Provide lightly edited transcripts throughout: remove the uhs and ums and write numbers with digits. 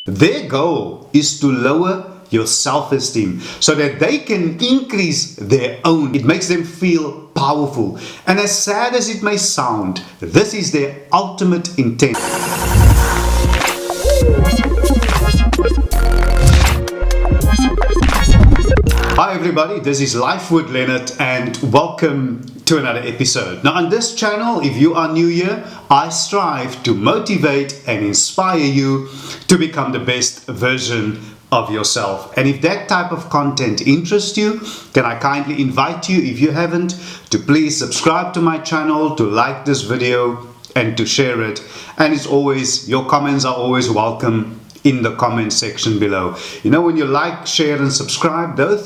Their goal is to lower your self-esteem so that they can increase their own. It makes them feel powerful. And as sad as it may sound, this is their ultimate intent. Hi everybody, this is Life with Leonard and welcome to another episode. Now on this channel, if you are new here, I strive to motivate and inspire you to become the best version of yourself. And if that type of content interests you, then I kindly invite you, if you haven't, to please subscribe to my channel, to like this video and to share it. And it's always, your comments are always welcome in the comment section below. You know, when you like, share and subscribe, those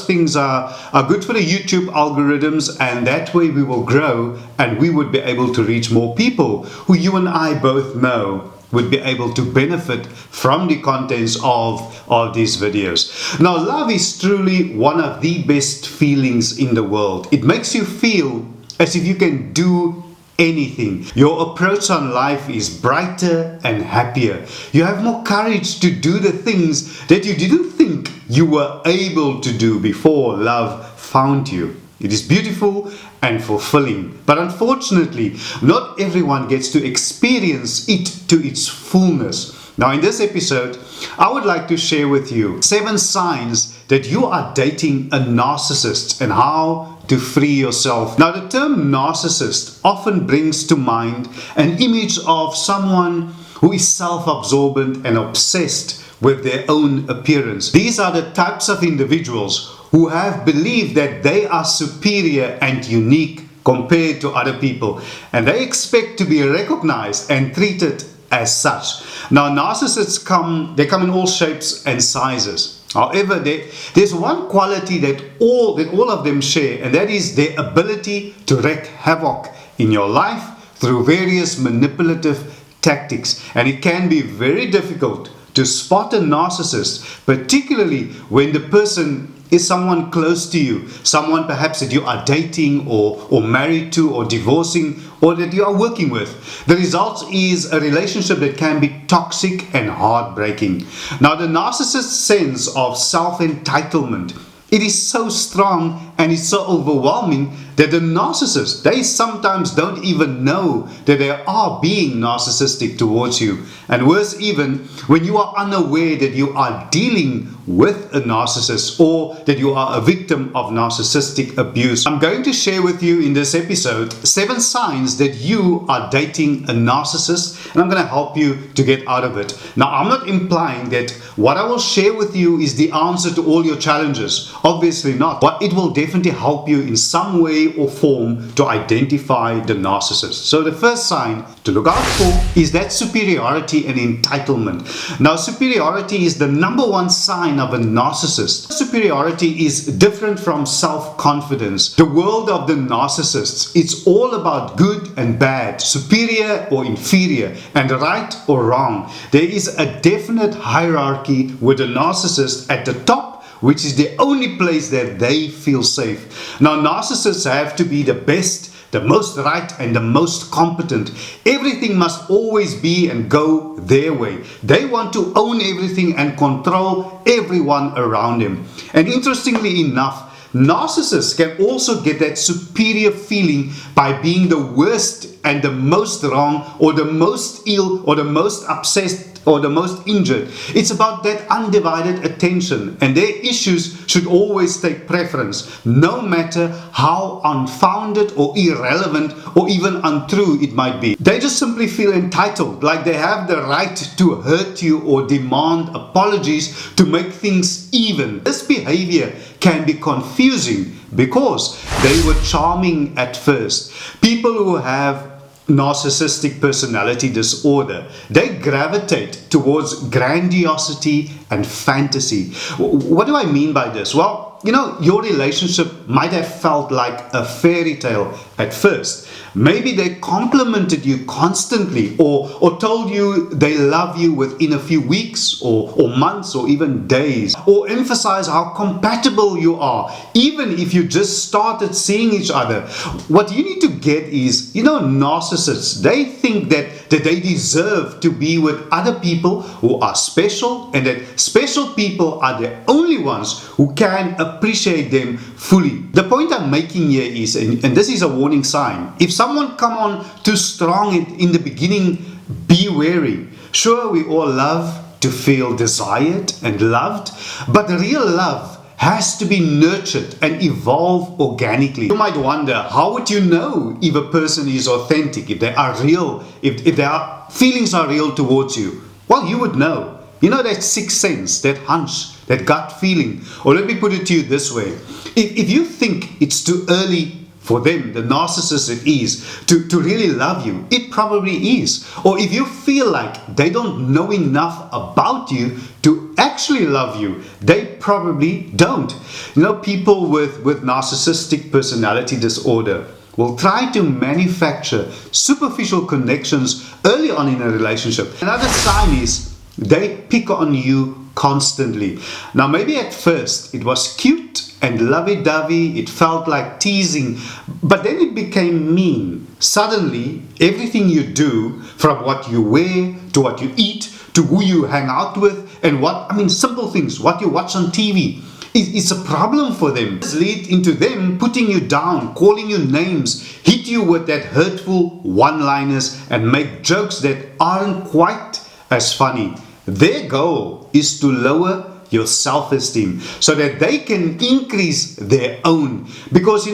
things are good for the YouTube algorithms, and that way we will grow and we would be able to reach more people who you and I both know would be able to benefit from the contents of these videos. Now, love is truly one of the best feelings in the world. It makes you feel as if you can do anything. Your approach on life is brighter and happier. You have more courage to do the things that you didn't think you were able to do before love found you. It is beautiful and fulfilling, but unfortunately, not everyone gets to experience it to its fullness. Now, in this episode, I would like to share with you 7 signs that you are dating a narcissist and how to free yourself. Now, the term narcissist often brings to mind an image of someone who is self-absorbent and obsessed with their own appearance. These are the types of individuals who have believed that they are superior and unique compared to other people, and they expect to be recognized and treated as such. Now, narcissists come in all shapes and sizes. However, there's one quality that all of them share, and that is their ability to wreak havoc in your life through various manipulative tactics. And it can be very difficult to spot a narcissist, particularly when the person is someone close to you, someone perhaps that you are dating or married to or divorcing or that you are working with. The result is a relationship that can be toxic and heartbreaking. Now, the narcissist's sense of self-entitlement, it is so strong and it's so overwhelming that the narcissist, they sometimes don't even know that they are being narcissistic towards you. And worse even, when you are unaware that you are dealing with a narcissist or that you are a victim of narcissistic abuse. I'm going to share with you in this episode 7 signs that you are dating a narcissist, and I'm going to help you to get out of it. Now, I'm not implying that what I will share with you is the answer to all your challenges. Obviously not. But it will definitely help you in some way or form to identify the narcissist. So the first sign to look out for is that superiority and entitlement. Now, superiority is the number one sign of a narcissist. Superiority is different from self-confidence. The world of the narcissists, it's all about good and bad, superior or inferior, and right or wrong. There is a definite hierarchy with the narcissist at the top, which is the only place that they feel safe. Now, narcissists have to be the best, the most right, and the most competent. Everything must always be and go their way. They want to own everything and control everyone around them. And interestingly enough, narcissists can also get that superior feeling by being the worst and the most wrong or the most ill or the most obsessed or the most injured. It's about that undivided attention, and their issues should always take preference, no matter how unfounded or irrelevant or even untrue it might be. They just simply feel entitled, like they have the right to hurt you or demand apologies to make things even. This behavior can be confusing because they were charming at first. People who have narcissistic personality disorder, they gravitate towards grandiosity and fantasy. What do I mean by this? Well, you know, your relationship might have felt like a fairy tale at first. Maybe they complimented you constantly or told you they love you within a few weeks or months or even days, or emphasize how compatible you are, even if you just started seeing each other. What you need to get is, you know, narcissists, they think that that they deserve to be with other people who are special, and that special people are the only ones who can appreciate them fully. The point I'm making here is, and this is a warning sign, if someone come on too strong in the beginning, be wary. Sure, we all love to feel desired and loved, but real love has to be nurtured and evolve organically. You might wonder, how would you know if a person is authentic, if they are real, if their feelings are real towards you? Well, you would know. You know, that sixth sense, that hunch, that gut feeling. Or let me put it to you this way. If you think it's too early for them, the narcissist it is, to really love you, it probably is. Or if you feel like they don't know enough about you to actually love you, they probably don't. You know, people with narcissistic personality disorder will try to manufacture superficial connections early on in a relationship. Another sign is they pick on you constantly. Now, maybe at first it was cute and lovey-dovey, it felt like teasing, but then it became mean. Suddenly, everything you do, from what you wear, to what you eat, to who you hang out with, and simple things, what you watch on TV, it's a problem for them. This leads into them putting you down, calling you names, hit you with that hurtful one-liners, and make jokes that aren't quite as funny. Their goal is to lower your self-esteem so that they can increase their own. Because,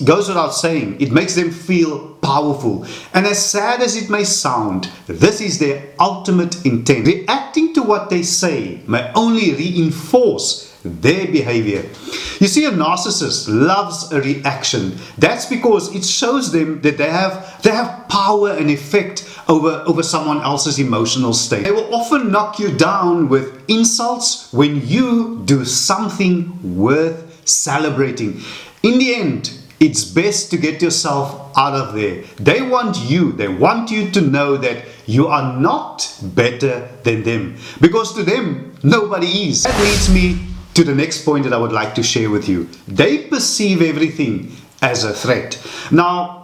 goes without saying, it makes them feel powerful. And as sad as it may sound, this is their ultimate intent. Reacting to what they say may only reinforce their behavior. You see, a narcissist loves a reaction. That's because it shows them that they have power and effect over someone else's emotional state. They will often knock you down with insults when you do something worth celebrating. In the end, it's best to get yourself out of there. They want you to know that you are not better than them, because to them, nobody is. That leads me to the next point that I would like to share with you. They perceive everything as a threat. Now,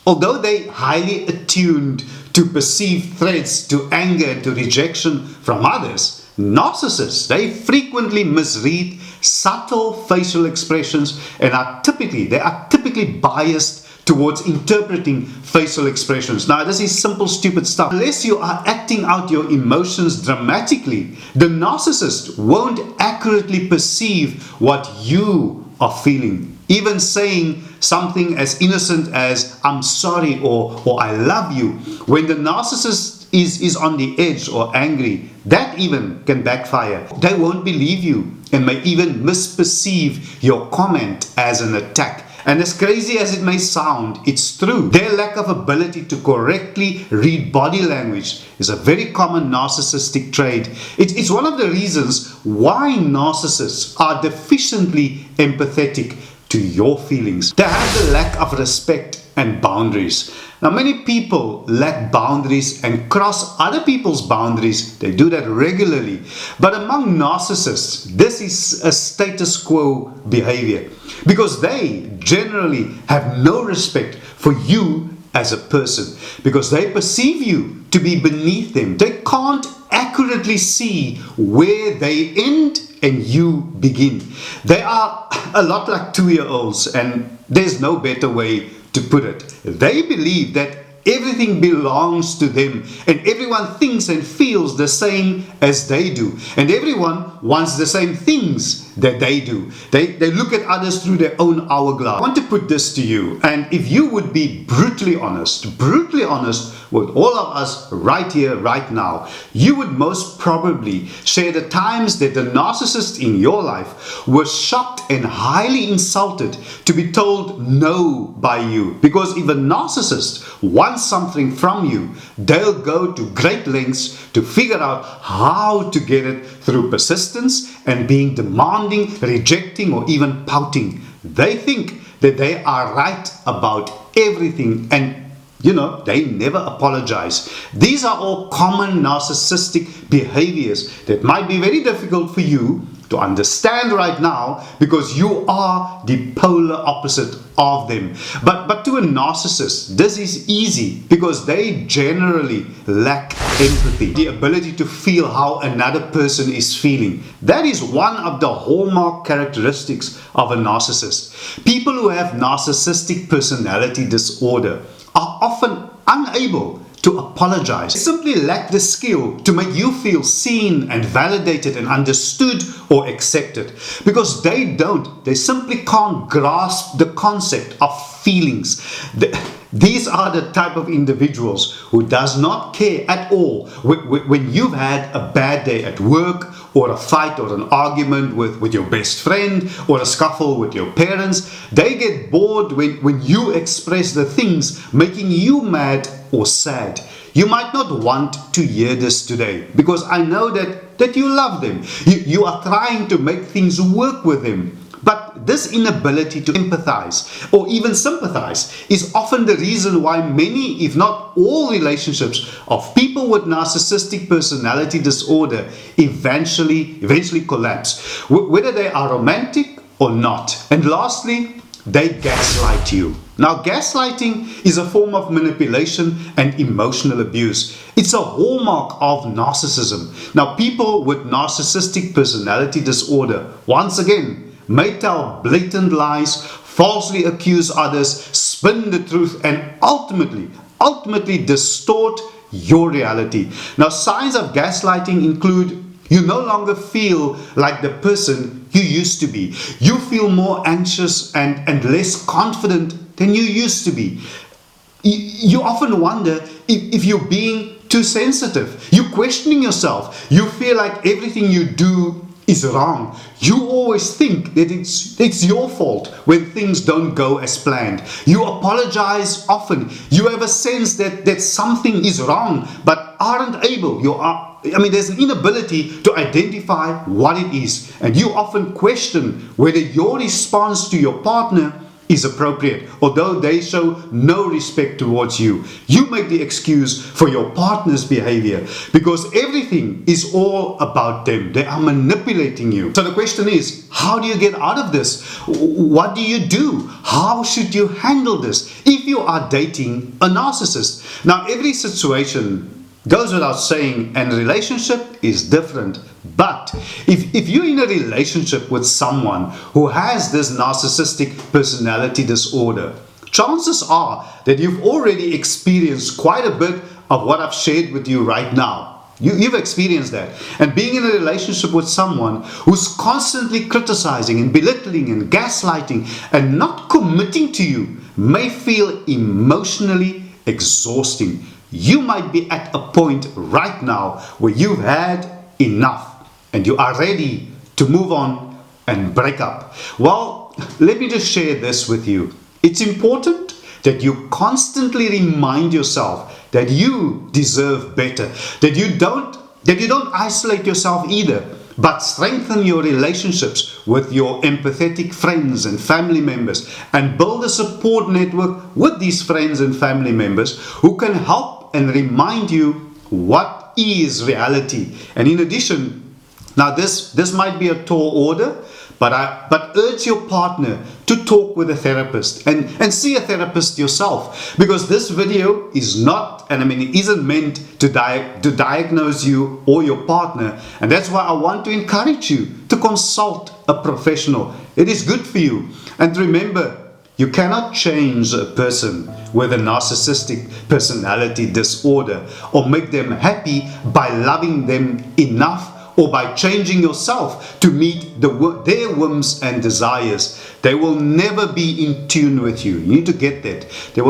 although they highly attuned to perceived threats, to anger, and to rejection from others, narcissists, they frequently misread subtle facial expressions and are typically biased towards interpreting facial expressions. Now, this is simple, stupid stuff. Unless you are acting out your emotions dramatically, the narcissist won't accurately perceive what you are feeling. Even saying something as innocent as "I'm sorry" or "I love you," when the narcissist is on the edge or angry, that even can backfire. They won't believe you and may even misperceive your comment as an attack. And as crazy as it may sound, it's true. Their lack of ability to correctly read body language is a very common narcissistic trait. It's one of the reasons why narcissists are deficiently empathetic to your feelings. They have the lack of respect and boundaries. Now, many people lack boundaries and cross other people's boundaries. They do that regularly. But among narcissists, this is a status quo behavior, because they generally have no respect for you as a person, because they perceive you to be beneath them. They can't accurately see where they end and you begin. They are a lot like 2-year-olds, and there's no better way to put it. They believe that everything belongs to them, and everyone thinks and feels the same as they do, and everyone wants the same things that they do. They look at others through their own hourglass. I want to put this to you, and if you would be brutally honest with all of us right here, right now, you would most probably share the times that the narcissist in your life was shocked and highly insulted to be told no by you. Because if a narcissist wants something from you, they'll go to great lengths to figure out how to get it through persistence and being demanding, rejecting, or even pouting. They think that they are right about everything, and they never apologize. These are all common narcissistic behaviors that might be very difficult for you to understand right now, because you are the polar opposite of them. But to a narcissist, this is easy because they generally lack empathy, the ability to feel how another person is feeling. That is one of the hallmark characteristics of a narcissist. People who have narcissistic personality disorder are often unable to apologize. They simply lack the skill to make you feel seen and validated and understood or accepted, because they simply can't grasp the concept of feelings. These are the type of individuals who does not care at all when you've had a bad day at work, or a fight or an argument with your best friend, or a scuffle with your parents. They get bored when you express the things making you mad or sad. You might not want to hear this today, because I know that you love them. You are trying to make things work with them. But this inability to empathize or even sympathize is often the reason why many, if not all, relationships of people with narcissistic personality disorder eventually collapse, whether they are romantic or not. And lastly, they gaslight you. Now, gaslighting is a form of manipulation and emotional abuse. It's a hallmark of narcissism. Now, people with narcissistic personality disorder, once again, may tell blatant lies, falsely accuse others, spin the truth, and ultimately distort your reality. Now, signs of gaslighting include: you no longer feel like the person you used to be. You feel more anxious and less confident than you used to be. You often wonder if you're being too sensitive. You're questioning yourself. You feel like everything you do is wrong. You always think that it's your fault when things don't go as planned. You apologize often. You have a sense that something is wrong, but aren't able. There's an inability to identify what it is, and you often question whether your response to your partner is appropriate, although they show no respect towards you. You make the excuse for your partner's behavior because everything is all about them. They are manipulating you. So the question is, how do you get out of this? What do you do? How should you handle this if you are dating a narcissist? Now, every situation goes without saying, and relationship is different. But if you're in a relationship with someone who has this narcissistic personality disorder, chances are that you've already experienced quite a bit of what I've shared with you right now. You've experienced that. And being in a relationship with someone who's constantly criticizing and belittling and gaslighting and not committing to you may feel emotionally exhausting. You might be at a point right now where you've had enough and you are ready to move on and break up. Well, let me just share this with you. It's important that you constantly remind yourself that you deserve better, that you don't isolate yourself either, but strengthen your relationships with your empathetic friends and family members, and build a support network with these friends and family members who can help and remind you what is reality. And in addition, now this might be a tall order, but urge your partner to talk with a therapist and see a therapist yourself, because this video is not, it isn't meant to diagnose you or your partner. And that's why I want to encourage you to consult a professional. It is good for you. And remember, you cannot change a person with a narcissistic personality disorder or make them happy by loving them enough or by changing yourself to meet their whims and desires. They will never be in tune with you. You need to get that. They're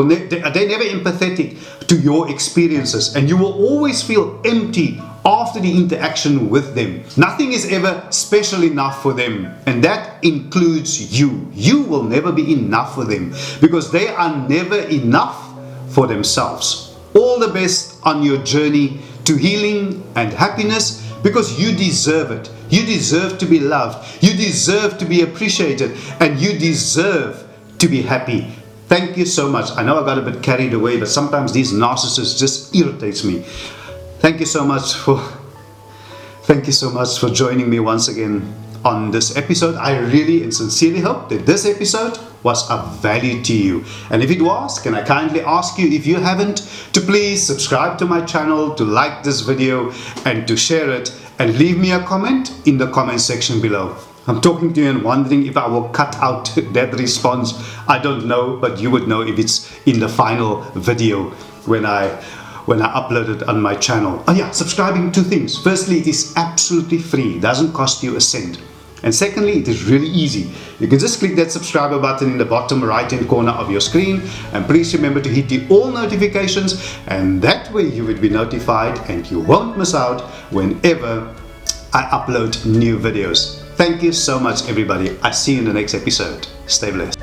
never empathetic to your experiences, and you will always feel empty after the interaction with them. Nothing is ever special enough for them, and that includes you. You will never be enough for them because they are never enough for themselves. All the best on your journey to healing and happiness, because you deserve it. You deserve to be loved. You deserve to be appreciated, and you deserve to be happy. Thank you so much. I know I got a bit carried away, but sometimes these narcissists just irritates me. Thank you so much for joining me once again on this episode. I really and sincerely hope that this episode was of value to you. And if it was, can I kindly ask you, if you haven't, to please subscribe to my channel, to like this video and to share it, and leave me a comment in the comment section below. I'm talking to you and wondering if I will cut out that response. I don't know, but you would know if it's in the final video when I upload it on my channel. Oh yeah, subscribing, two things. Firstly, it is absolutely free, it doesn't cost you a cent. And secondly, it is really easy. You can just click that subscriber button in the bottom right hand corner of your screen, and please remember to hit the all notifications, and that way you would be notified and you won't miss out whenever I upload new videos. Thank you so much everybody. I see you in the next episode. Stay blessed.